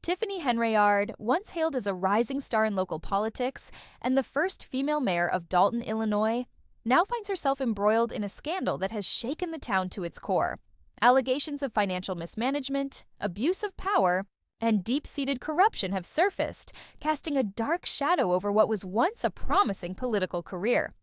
Tiffany Henyard, once hailed as a rising star in local politics and the first female mayor of Dalton, Illinois, now finds herself embroiled in a scandal that has shaken the town to its core. Allegations of financial mismanagement, abuse of power, and deep-seated corruption have surfaced, casting a dark shadow over what was once a promising political career.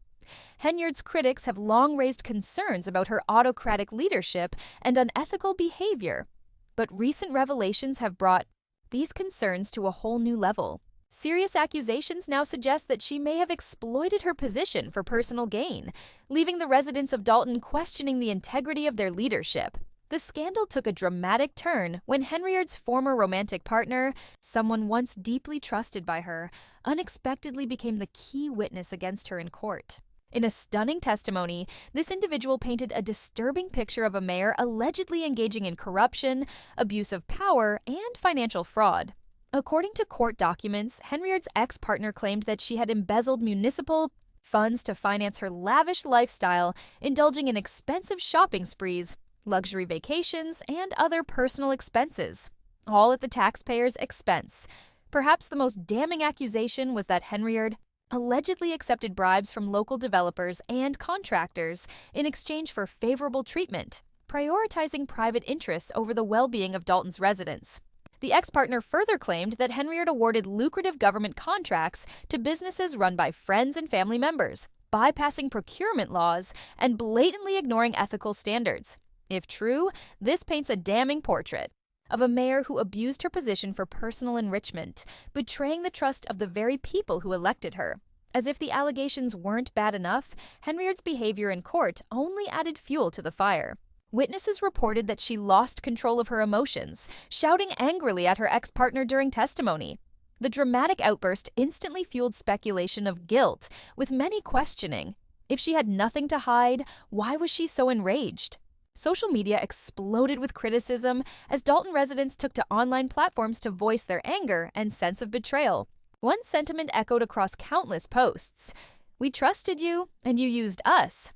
Henyard's critics have long raised concerns about her autocratic leadership and unethical behavior, but recent revelations have brought these concerns to a whole new level. Serious accusations now suggest that she may have exploited her position for personal gain, leaving the residents of Dalton questioning the integrity of their leadership. The scandal took a dramatic turn when Henyard's former romantic partner, someone once deeply trusted by her, unexpectedly became the key witness against her in court. In a stunning testimony, this individual painted a disturbing picture of a mayor allegedly engaging in corruption, abuse of power, and financial fraud. According to court documents, Henyard's ex-partner claimed that she had embezzled municipal funds to finance her lavish lifestyle, indulging in expensive shopping sprees, luxury vacations, and other personal expenses, all at the taxpayer's expense. Perhaps the most damning accusation was that Henyard allegedly accepted bribes from local developers and contractors in exchange for favorable treatment, prioritizing private interests over the well-being of Dalton's residents. The ex-partner further claimed that Henyard awarded lucrative government contracts to businesses run by friends and family members, bypassing procurement laws and blatantly ignoring ethical standards. If true, this paints a damning portrait of a mayor who abused her position for personal enrichment, betraying the trust of the very people who elected her. As if the allegations weren't bad enough, Henyard's behavior in court only added fuel to the fire. Witnesses reported that she lost control of her emotions, shouting angrily at her ex-partner during testimony. The dramatic outburst instantly fueled speculation of guilt, with many questioning. If she had nothing to hide, why was she so enraged? Social media exploded with criticism as Dalton residents took to online platforms to voice their anger and sense of betrayal. One sentiment echoed across countless posts: "We trusted you, and you used us."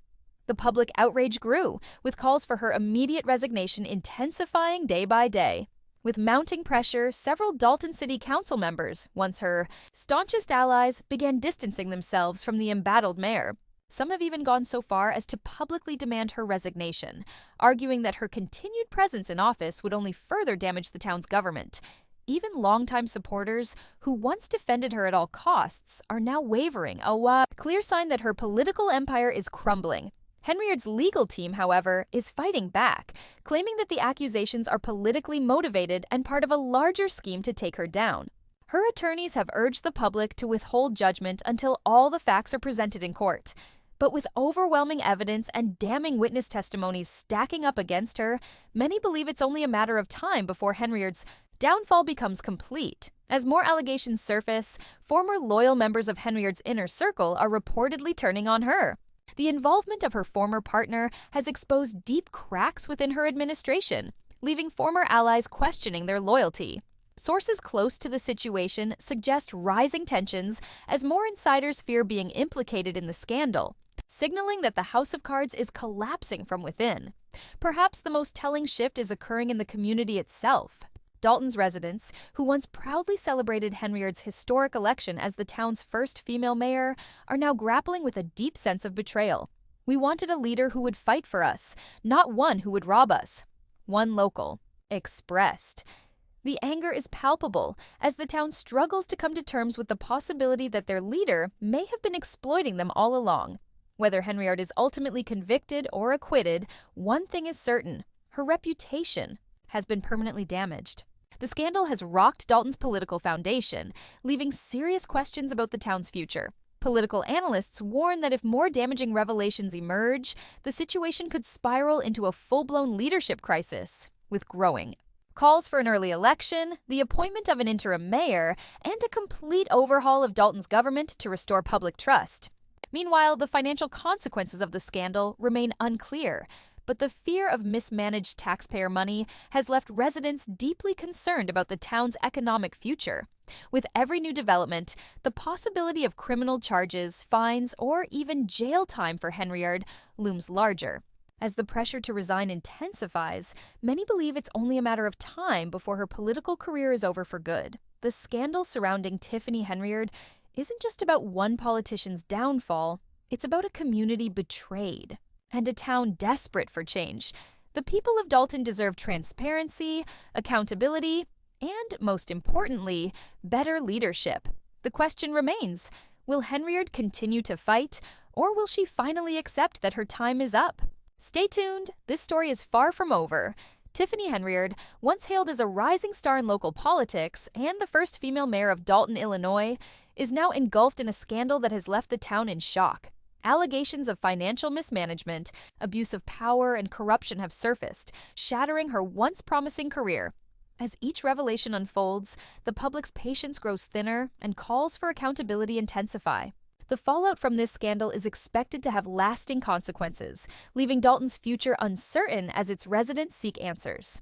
The public outrage grew, with calls for her immediate resignation intensifying day by day. With mounting pressure, several Dalton City Council members, once her staunchest allies, began distancing themselves from the embattled mayor. Some have even gone so far as to publicly demand her resignation, arguing that her continued presence in office would only further damage the town's government. Even longtime supporters, who once defended her at all costs, are now wavering, a clear sign that her political empire is crumbling. Henyard's legal team, however, is fighting back, claiming that the accusations are politically motivated and part of a larger scheme to take her down. Her attorneys have urged the public to withhold judgment until all the facts are presented in court. But with overwhelming evidence and damning witness testimonies stacking up against her, many believe it's only a matter of time before Henyard's downfall becomes complete. As more allegations surface, former loyal members of Henyard's inner circle are reportedly turning on her. The involvement of her former partner has exposed deep cracks within her administration, leaving former allies questioning their loyalty. Sources close to the situation suggest rising tensions as more insiders fear being implicated in the scandal, signaling that the house of cards is collapsing from within. Perhaps the most telling shift is occurring in the community itself. Dalton's residents, who once proudly celebrated Henyard's historic election as the town's first female mayor, are now grappling with a deep sense of betrayal. "We wanted a leader who would fight for us, not one who would rob us," one local expressed. The anger is palpable as the town struggles to come to terms with the possibility that their leader may have been exploiting them all along. Whether Henyard is ultimately convicted or acquitted, one thing is certain: her reputation has been permanently damaged. The scandal has rocked Dalton's political foundation, leaving serious questions about the town's future. Political analysts warn that if more damaging revelations emerge, the situation could spiral into a full-blown leadership crisis, with growing calls for an early election, the appointment of an interim mayor, and a complete overhaul of Dalton's government to restore public trust. Meanwhile, the financial consequences of the scandal remain unclear, but the fear of mismanaged taxpayer money has left residents deeply concerned about the town's economic future. With every new development, the possibility of criminal charges, fines, or even jail time for Henyard looms larger. As the pressure to resign intensifies, many believe it's only a matter of time before her political career is over for good. The scandal surrounding Tiffany Henyard isn't just about one politician's downfall, it's about a community betrayed and a town desperate for change. The people of Dalton deserve transparency, accountability, and, most importantly, better leadership. The question remains, will Henyard continue to fight, or will she finally accept that her time is up? Stay tuned, this story is far from over. Tiffany Henyard, once hailed as a rising star in local politics and the first female mayor of Dalton, Illinois, is now engulfed in a scandal that has left the town in shock. Allegations of financial mismanagement, abuse of power, and corruption have surfaced, shattering her once promising career. As each revelation unfolds, the public's patience grows thinner and calls for accountability intensify. The fallout from this scandal is expected to have lasting consequences, leaving Dalton's future uncertain as its residents seek answers.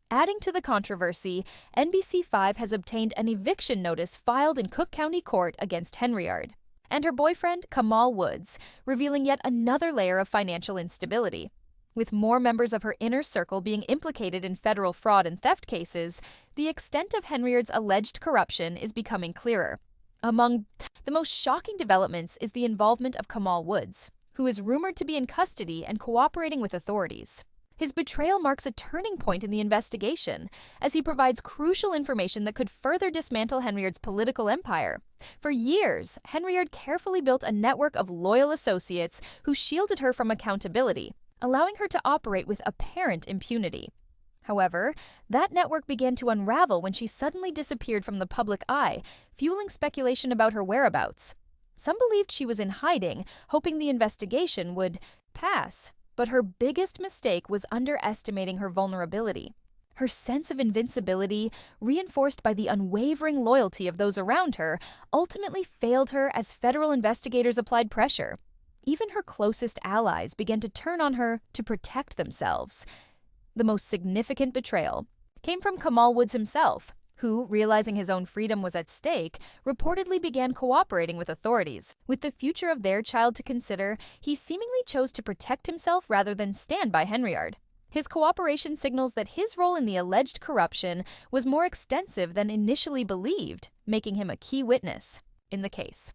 Adding to the controversy, NBC5 has obtained an eviction notice filed in Cook County Court against Henyard and her boyfriend, Kamal Woods, revealing yet another layer of financial instability. With more members of her inner circle being implicated in federal fraud and theft cases, the extent of Henyard's alleged corruption is becoming clearer. Among the most shocking developments is the involvement of Kamal Woods, who is rumored to be in custody and cooperating with authorities. His betrayal marks a turning point in the investigation, as he provides crucial information that could further dismantle Henyard's political empire. For years, Henyard carefully built a network of loyal associates who shielded her from accountability, allowing her to operate with apparent impunity. However, that network began to unravel when she suddenly disappeared from the public eye, fueling speculation about her whereabouts. Some believed she was in hiding, hoping the investigation would pass. But her biggest mistake was underestimating her vulnerability. Her sense of invincibility, reinforced by the unwavering loyalty of those around her, ultimately failed her as federal investigators applied pressure. Even her closest allies began to turn on her to protect themselves. The most significant betrayal came from Kamal Woods himself, who, realizing his own freedom was at stake, reportedly began cooperating with authorities. With the future of their child to consider, he seemingly chose to protect himself rather than stand by Henyard. His cooperation signals that his role in the alleged corruption was more extensive than initially believed, making him a key witness in the case.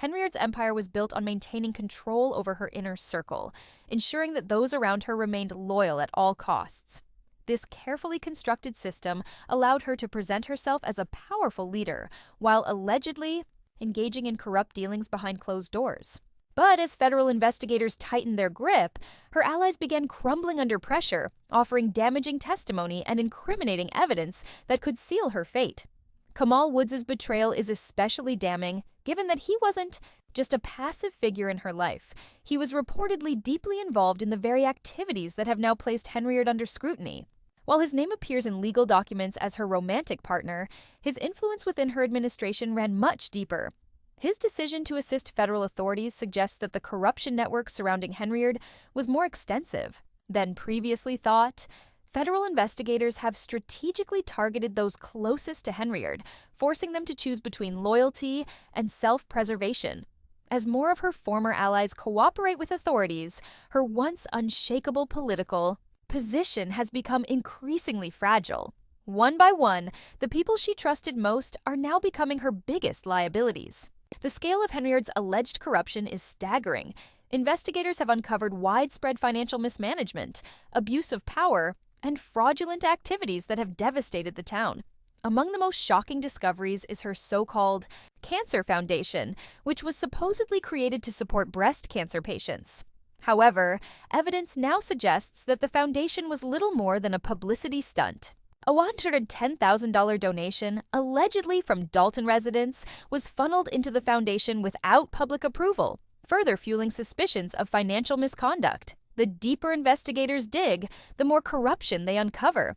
Henyard's empire was built on maintaining control over her inner circle, ensuring that those around her remained loyal at all costs. This carefully constructed system allowed her to present herself as a powerful leader, while allegedly engaging in corrupt dealings behind closed doors. But as federal investigators tightened their grip, her allies began crumbling under pressure, offering damaging testimony and incriminating evidence that could seal her fate. Kamal Woods' betrayal is especially damning, given that he wasn't just a passive figure in her life. He was reportedly deeply involved in the very activities that have now placed Henyard under scrutiny. While his name appears in legal documents as her romantic partner, his influence within her administration ran much deeper. His decision to assist federal authorities suggests that the corruption network surrounding Henyard was more extensive than previously thought. Federal investigators have strategically targeted those closest to Henyard, forcing them to choose between loyalty and self-preservation. As more of her former allies cooperate with authorities, her once unshakable political position has become increasingly fragile. One by one, the people she trusted most are now becoming her biggest liabilities. The scale of Henyard's alleged corruption is staggering. Investigators have uncovered widespread financial mismanagement, abuse of power, and fraudulent activities that have devastated the town. Among the most shocking discoveries is her so-called Cancer Foundation, which was supposedly created to support breast cancer patients. However, evidence now suggests that the foundation was little more than a publicity stunt. A $110,000 donation, allegedly from Dalton residents, was funneled into the foundation without public approval, further fueling suspicions of financial misconduct. The deeper investigators dig, the more corruption they uncover.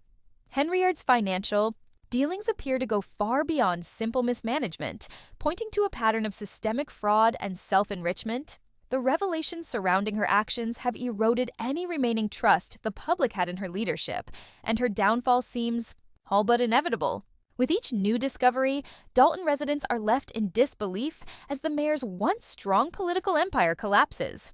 Henyard's financial dealings appear to go far beyond simple mismanagement, pointing to a pattern of systemic fraud and self-enrichment. The revelations surrounding her actions have eroded any remaining trust the public had in her leadership, and her downfall seems all but inevitable. With each new discovery, Dalton residents are left in disbelief as the mayor's once strong political empire collapses.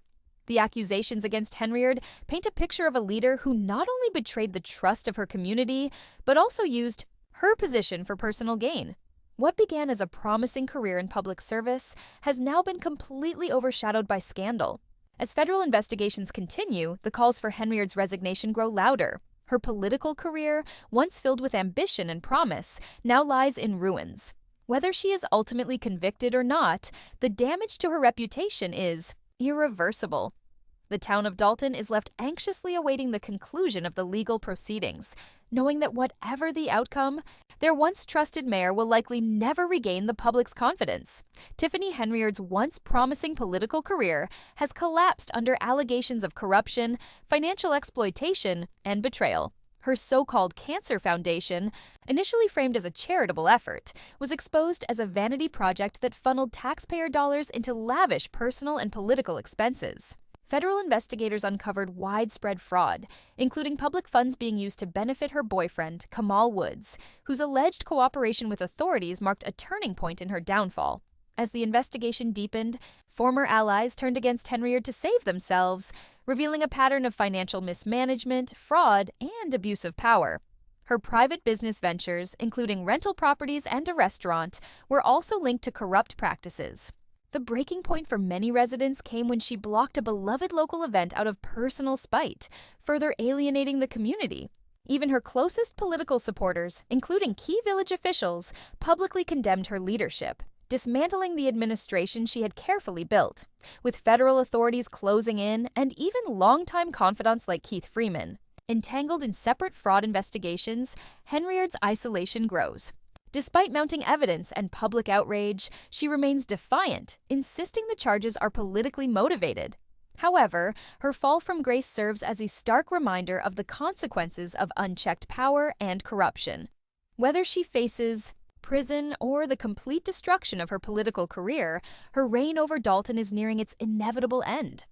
The accusations against Henyard paint a picture of a leader who not only betrayed the trust of her community, but also used her position for personal gain. What began as a promising career in public service has now been completely overshadowed by scandal. As federal investigations continue, the calls for Henyard's resignation grow louder. Her political career, once filled with ambition and promise, now lies in ruins. Whether she is ultimately convicted or not, the damage to her reputation is irreversible. The town of Dalton is left anxiously awaiting the conclusion of the legal proceedings, knowing that whatever the outcome, their once trusted mayor will likely never regain the public's confidence. Tiffany Henyard's once promising political career has collapsed under allegations of corruption, financial exploitation, and betrayal. Her so-called Cancer Foundation, initially framed as a charitable effort, was exposed as a vanity project that funneled taxpayer dollars into lavish personal and political expenses. Federal investigators uncovered widespread fraud, including public funds being used to benefit her boyfriend, Kamal Woods, whose alleged cooperation with authorities marked a turning point in her downfall. As the investigation deepened, former allies turned against Henyard to save themselves, revealing a pattern of financial mismanagement, fraud, and abuse of power. Her private business ventures, including rental properties and a restaurant, were also linked to corrupt practices. The breaking point for many residents came when she blocked a beloved local event out of personal spite, further alienating the community. Even her closest political supporters, including key village officials, publicly condemned her leadership, dismantling the administration she had carefully built. With federal authorities closing in, and even longtime confidants like Keith Freeman entangled in separate fraud investigations, Henyard's isolation grows. Despite mounting evidence and public outrage, she remains defiant, insisting the charges are politically motivated. However, her fall from grace serves as a stark reminder of the consequences of unchecked power and corruption. Whether she faces prison or the complete destruction of her political career, her reign over Dalton is nearing its inevitable end.